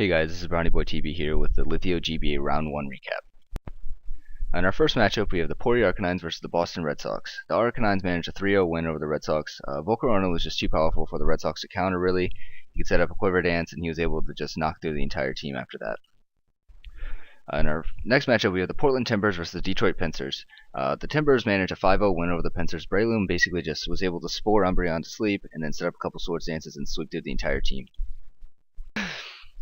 Hey guys, this is Brownie Boy TV here with the Litheo GBA Round 1 recap. In our first matchup, we have the Porty Arcanines versus the Boston Red Sox. The Arcanines managed a 3-0 win over the Red Sox. Volcarona was just too powerful for the Red Sox to counter, really. He could set up a quiver dance, and he was able to just knock through the entire team after that. In our next matchup, we have the Portland Timbers versus the Detroit Pincers. The Timbers managed a 5-0 win over the Pincers. Breloom basically just was able to spore Umbreon to sleep, and then set up a couple swords dances and sweep through the entire team.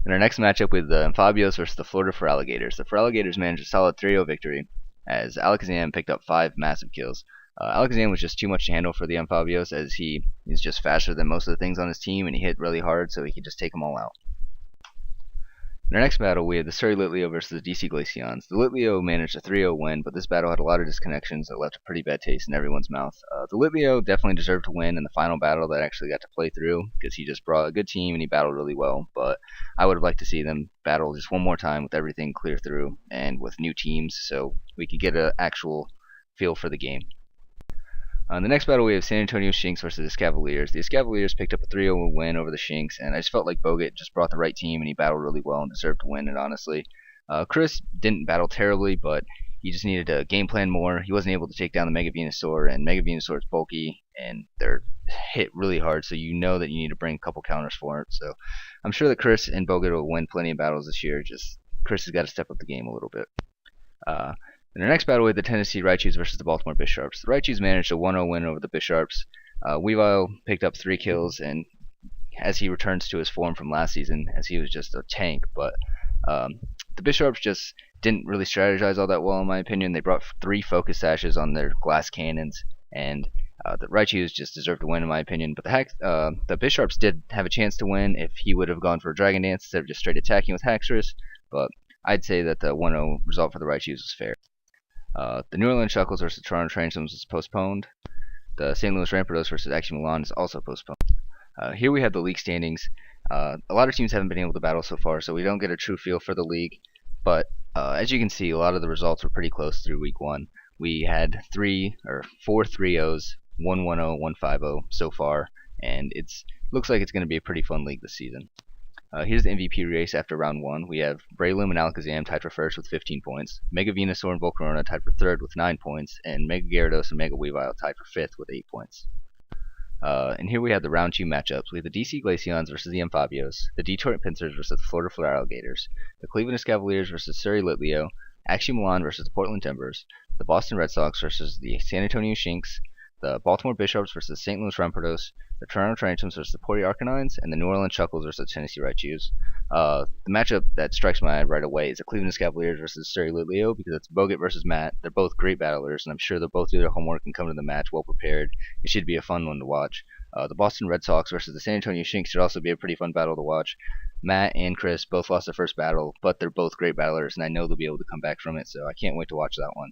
In our next matchup with the Amphibios versus the Florida Feraligators. The Feraligators managed a solid 3-0 victory as Alakazam picked up 5 massive kills. Alakazam was just too much to handle for the Amphibios as he is just faster than most of the things on his team and he hit really hard so he could just take them all out. In our next battle, we had the Surrey Litheo versus the DC Glaceons. The Litheo managed a 3-0 win, but this battle had a lot of disconnections that left a pretty bad taste in everyone's mouth. The Litheo definitely deserved to win in the final battle that actually got to play through, because he just brought a good team and he battled really well, but I would have liked to see them battle just one more time with everything clear through and with new teams so we could get an actual feel for the game. In the next battle, we have San Antonio Shinx versus the Escavaliers. The Escavaliers picked up a 3-0 win over the Shinx, and I just felt like Bogut just brought the right team, and he battled really well and deserved to win it, honestly. Chris didn't battle terribly, but he just needed to game plan more. He wasn't able to take down the Mega Venusaur, and Mega Venusaur is bulky, and they're hit really hard, so you know that you need to bring a couple counters for it. So I'm sure that Chris and Bogut will win plenty of battles this year, just Chris has got to step up the game a little bit. In our next battle, we had the Tennessee Raichus versus the Baltimore Bisharps. The Raichus managed a 1-0 win over the Bisharps. Weavile picked up 3 kills, and as he returns to his form from last season, as he was just a tank, but the Bisharps just didn't really strategize all that well, in my opinion. They brought 3 focus sashes on their glass cannons, and the Raichus just deserved to win, in my opinion. But the Bisharps did have a chance to win if he would have gone for a Dragon Dance instead of just straight attacking with Haxorus, but I'd say that the 1-0 result for the Raichus was fair. The New Orleans Shuckles versus the Toronto Transoms is postponed. The St. Louis Rampardos versus Action Milan is also postponed. Here we have the league standings. A lot of teams haven't been able to battle so far, so we don't get a true feel for the league. But as you can see, a lot of the results were pretty close through week 1. We had 4 3-0s, 1 1-0, 1 5-0 so far, and it looks like it's going to be a pretty fun league this season. Here's the MVP race after round 1. We have Breloom and Alakazam tied for first with 15 points, Mega Venusaur and Volcarona tied for third with 9 points, and Mega Gyarados and Mega Weavile tied for fifth with 8 points. And here we have the round 2 matchups. We have the DC Glaceons versus the Amphibios, the Detroit Pincers versus the Florida Feraligators, the Cleveland Escavaliers versus Surrey Litheo, Action Milan versus the Portland Timbers, the Boston Red Sox versus the San Antonio Shinx, the Baltimore Bisharps versus the St. Louis Rampardos, the Toronto Transoms versus the Porty Arcanines, and the New Orleans Shuckles versus the Tennessee Raichus. The matchup that strikes my eye right away is the Cleveland Escavaliers versus Surrey Litheo, because it's Bogut versus Matt. They're both great battlers, and I'm sure they'll both do their homework and come to the match well prepared. It should be a fun one to watch. The Boston Red Sox versus the San Antonio Shinx should also be a pretty fun battle to watch. Matt and Chris both lost their first battle, but they're both great battlers, and I know they'll be able to come back from it, so I can't wait to watch that one.